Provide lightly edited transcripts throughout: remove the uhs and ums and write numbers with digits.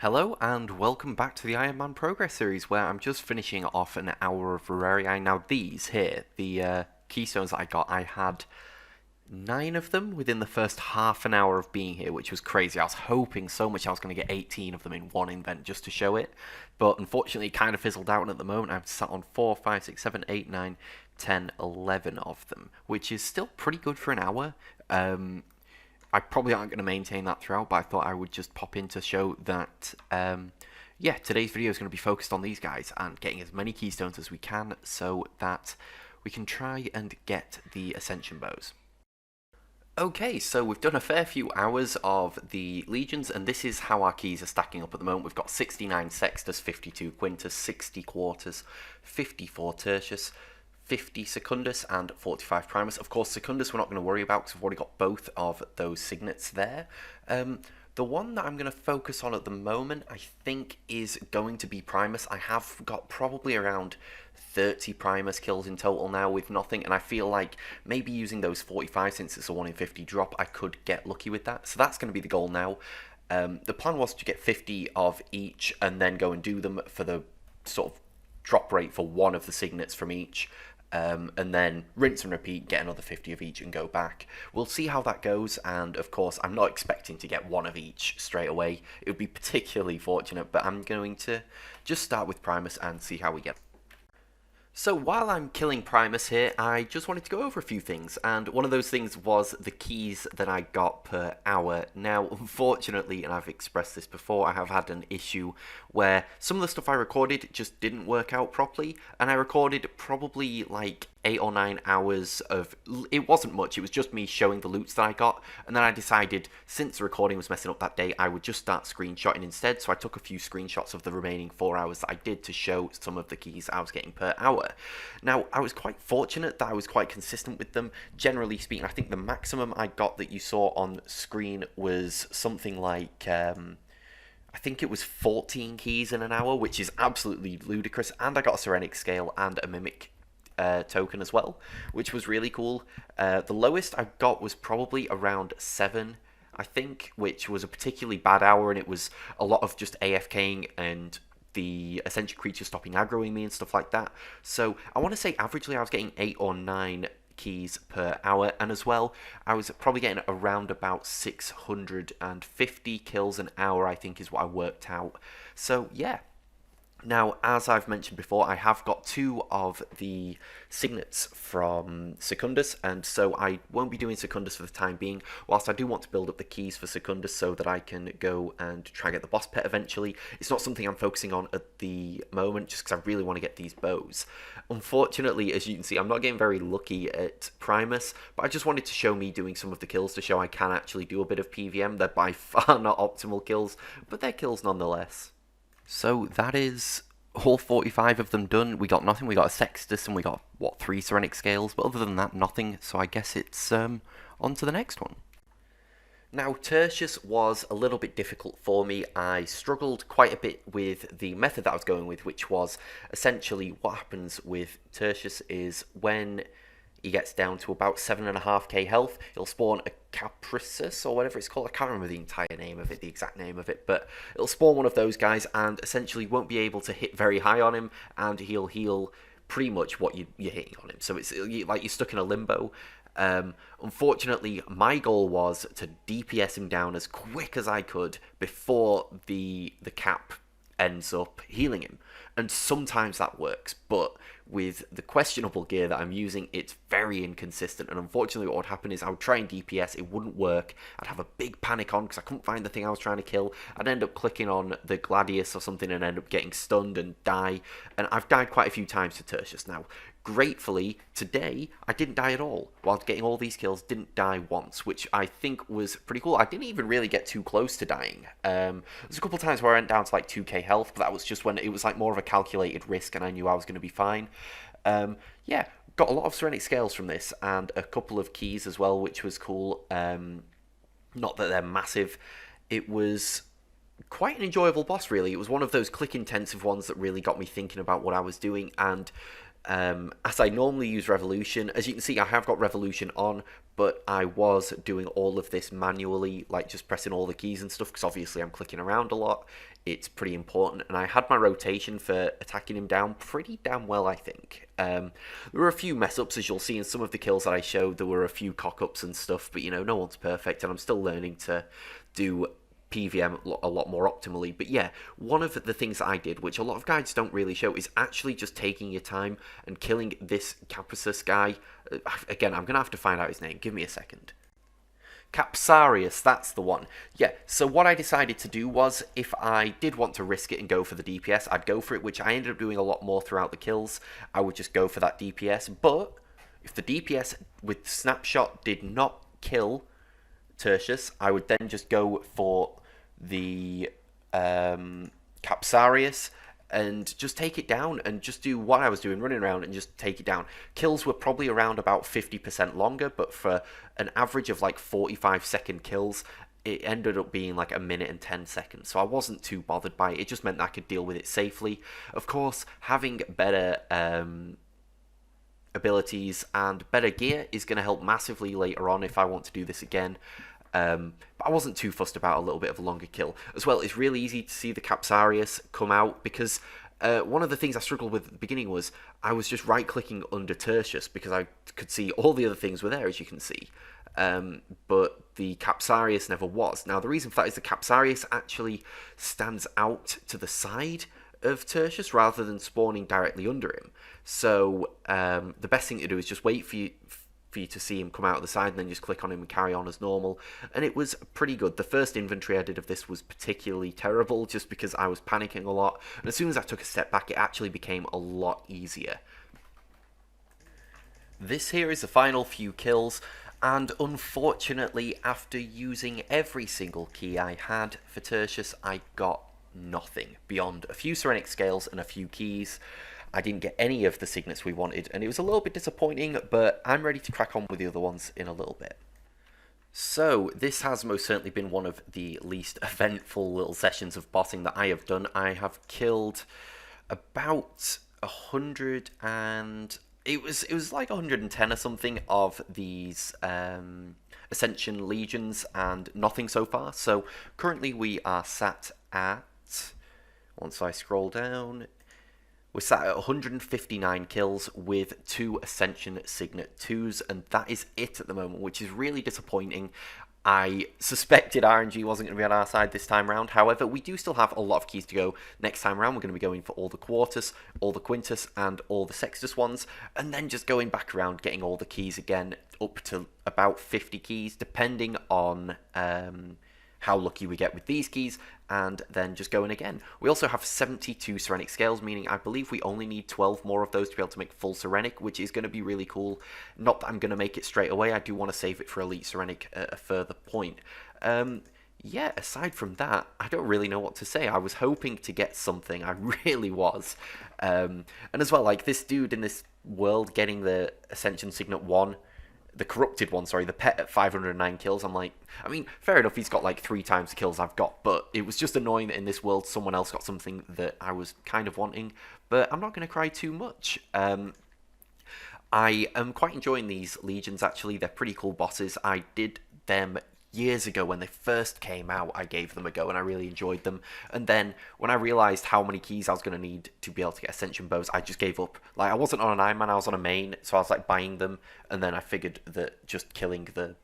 Hello and welcome back to the Ironman Progress series where I'm just finishing off an hour of Rorarii. Now these here, the keystones that I got, I had 9 of them within the first half an hour of being here, which was crazy. I was hoping so much I was going to get 18 of them in one event just to show it, but unfortunately it kind of fizzled out, and at the moment I've sat on 4, 5, 6, 7, 8, 9, 10, 11 of them, which is still pretty good for an hour. I probably aren't going to maintain that throughout, but I thought I would just pop in to show that, yeah, today's video is going to be focused on these guys and getting as many keystones as we can so that we can try and get the Ascension bows. Okay, so we've done a fair few hours of the Legions, and this is how our keys are stacking up at the moment. We've got 69 Sextus, 52 Quintus, 60 Quartus, 54 Tertius, 50 Secundus and 45 Primus. Of course, Secundus we're not going to worry about because we've already got both of those signets there. The one that I'm going to focus on at the moment, I think, is going to be Primus. I have got probably around 30 Primus kills in total now with nothing, and I feel like maybe using those 45, since it's a 1 in 50 drop, I could get lucky with that. So that's going to be the goal now. The plan was to get 50 of each and then go and do them for the sort of drop rate for one of the signets from each. And then rinse and repeat, get another 50 of each and go back. We'll see how that goes, and of course I'm not expecting to get one of each straight away. It would be particularly fortunate, but I'm going to just start with Primus and see how we get. So while I'm killing Primus here, I just wanted to go over a few things, and one of those things was the keys that I got per hour. Now, unfortunately, and I've expressed this before, I have had an issue where some of the stuff I recorded just didn't work out properly, and I recorded probably like 8 or 9 hours of, it wasn't much, it was just me showing the loots that I got, and then I decided, since the recording was messing up that day, I would just start screenshotting instead, so I took a few screenshots of the remaining 4 hours that I did to show some of the keys I was getting per hour. Now, I was quite fortunate that I was quite consistent with them. Generally speaking, I think the maximum I got that you saw on screen was something like, I think it was 14 keys in an hour, which is absolutely ludicrous, and I got a Serenic scale and a Mimic token as well, which was really cool. The lowest I got was probably around 7, I think, which was a particularly bad hour, and it was a lot of just AFKing and the Ascension creature stopping aggroing me and stuff like that. So I want to say averagely I was getting 8 or 9 keys per hour, and as well I was probably getting around about 650 kills an hour, I think is what I worked out. So yeah. Now, as I've mentioned before, I have got 2 of the signets from Secundus, and so I won't be doing Secundus for the time being, whilst I do want to build up the keys for Secundus so that I can go and try and get the boss pet eventually. It's not something I'm focusing on at the moment, just because I really want to get these bows. Unfortunately, as you can see, I'm not getting very lucky at Primus, but I just wanted to show me doing some of the kills to show I can actually do a bit of PVM. They're by far not optimal kills, but they're kills nonetheless. So that is all 45 of them done. We got nothing. We got a Sextus and we got, what, 3 Serenic scales, but other than that, nothing. So I guess it's on to the next one. Now, Tertius was a little bit difficult for me. I struggled quite a bit with the method that I was going with, which was essentially what happens with Tertius is when he gets down to about 7.5k health, he'll spawn a Capricis, or whatever it's called. I can't remember the entire name of it, the exact name of it, but it'll spawn one of those guys and essentially won't be able to hit very high on him, and he'll heal pretty much what you're hitting on him. So it's like you're stuck in a limbo. Unfortunately, my goal was to DPS him down as quick as I could before the cap ends up healing him, and sometimes that works, but with the questionable gear that I'm using, it's very inconsistent, and unfortunately what would happen is I would try and DPS, it wouldn't work, I'd have a big panic on because I couldn't find the thing I was trying to kill, I'd end up clicking on the Gladius or something and end up getting stunned and die, and I've died quite a few times to Tertius now. Gratefully, today, I didn't die at all. While getting all these kills, didn't die once, which I think was pretty cool. I didn't even really get too close to dying. There's a couple of times where I went down to like 2k health, but that was just when it was like more of a calculated risk and I knew I was going to be fine. Yeah, got a lot of Serenic scales from this and a couple of keys as well, which was cool. Not that they're massive. It was quite an enjoyable boss, really. It was one of those click-intensive ones that really got me thinking about what I was doing, and as I normally use Revolution. As you can see, I have got Revolution on, but I was doing all of this manually, like just pressing all the keys and stuff, because obviously I'm clicking around a lot. It's pretty important, and I had my rotation for attacking him down pretty damn well, I think. There were a few mess-ups, as you'll see in some of the kills that I showed. There were a few cock-ups and stuff, but, you know, no one's perfect, and I'm still learning to do PVM a lot more optimally. But yeah, one of the things that I did, which a lot of guides don't really show, is actually just taking your time and killing this Capsaicus guy. Again, I'm going to have to find out his name. Give me a second. Capsarius, that's the one. Yeah, so what I decided to do was, if I did want to risk it and go for the DPS, I'd go for it, which I ended up doing a lot more throughout the kills. I would just go for that DPS, but if the DPS with Snapshot did not kill Tertius, I would then just go for the Capsarius and just take it down and just do what I was doing, running around and just take it down. Kills were probably around about 50% longer, but for an average of like 45-second kills, it ended up being like 1 minute and 10 seconds. So I wasn't too bothered by it. It just meant that I could deal with it safely. Of course, having better abilities and better gear is going to help massively later on if I want to do this again. But I wasn't too fussed about a little bit of a longer kill. As well, it's really easy to see the Capsarius come out, because one of the things I struggled with at the beginning was I was just right-clicking under Tertius, because I could see all the other things were there, as you can see. But the Capsarius never was. Now, the reason for that is the Capsarius actually stands out to the side of Tertius rather than spawning directly under him. So the best thing to do is just wait for you to see him come out of the side, and then just click on him and carry on as normal. And it was pretty good. The first inventory I did of this was particularly terrible, just because I was panicking a lot. And as soon as I took a step back, it actually became a lot easier. This here is the final few kills, and unfortunately, after using every single key I had for Tertius, I got nothing beyond a few Serenic Scales and a few keys. I didn't get any of the signets we wanted, and it was a little bit disappointing, but I'm ready to crack on with the other ones in a little bit. So, this has most certainly been one of the least eventful little sessions of bossing that I have done. I have killed about 100 and... It was like 110 or something of these Ascension Legions, and nothing so far. So, currently we are sat at... Once I scroll down... We're sat at 159 kills with 2 Ascension Signet 2s, and that is it at the moment, which is really disappointing. I suspected RNG wasn't going to be on our side this time around. However, we do still have a lot of keys to go. Next time around, we're going to be going for all the Quartus, all the Quintus, and all the Sextus ones, and then just going back around, getting all the keys again, up to about 50 keys, depending on how lucky we get with these keys, and then just going again. We also have 72 Serenic Scales, meaning I believe we only need 12 more of those to be able to make full Serenic, which is going to be really cool. Not that I'm going to make it straight away, I do want to save it for Elite Serenic at a further point. Yeah, aside from that, I don't really know what to say. I was hoping to get something, I really was. And as well, like, this dude in this world getting the Ascension Signet 1, the corrupted one, sorry, the pet at 509 kills, I'm like, I mean, fair enough, he's got like 3 times the kills I've got, but it was just annoying that in this world someone else got something that I was kind of wanting, but I'm not going to cry too much. I am quite enjoying these Legions, actually. They're pretty cool bosses. I did them years ago when they first came out. I gave them a go and I really enjoyed them, and then when I realized how many keys I was going to need to be able to get Ascension bows, I just gave up. Like, I wasn't on an Ironman, I was on a main, so I was like buying them, and then I figured that just killing the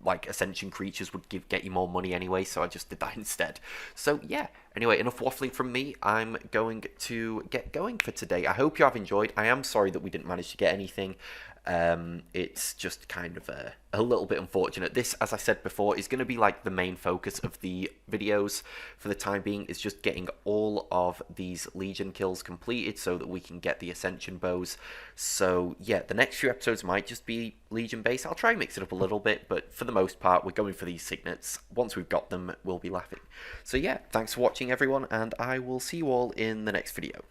like Ascension creatures would get you more money anyway, so I just did that instead. So yeah, anyway, enough waffling from me. I'm going to get going for today. I hope you have enjoyed. I am sorry that we didn't manage to get anything. It's just kind of a little bit unfortunate. This, as I said before, is going to be like the main focus of the videos for the time being, is just getting all of these Legion kills completed so that we can get the Ascension bows. So yeah, the next few episodes might just be Legion based. I'll try and mix it up a little bit, but for the most part, we're going for these signets. Once we've got them, we'll be laughing. So yeah, thanks for watching everyone, and I will see you all in the next video.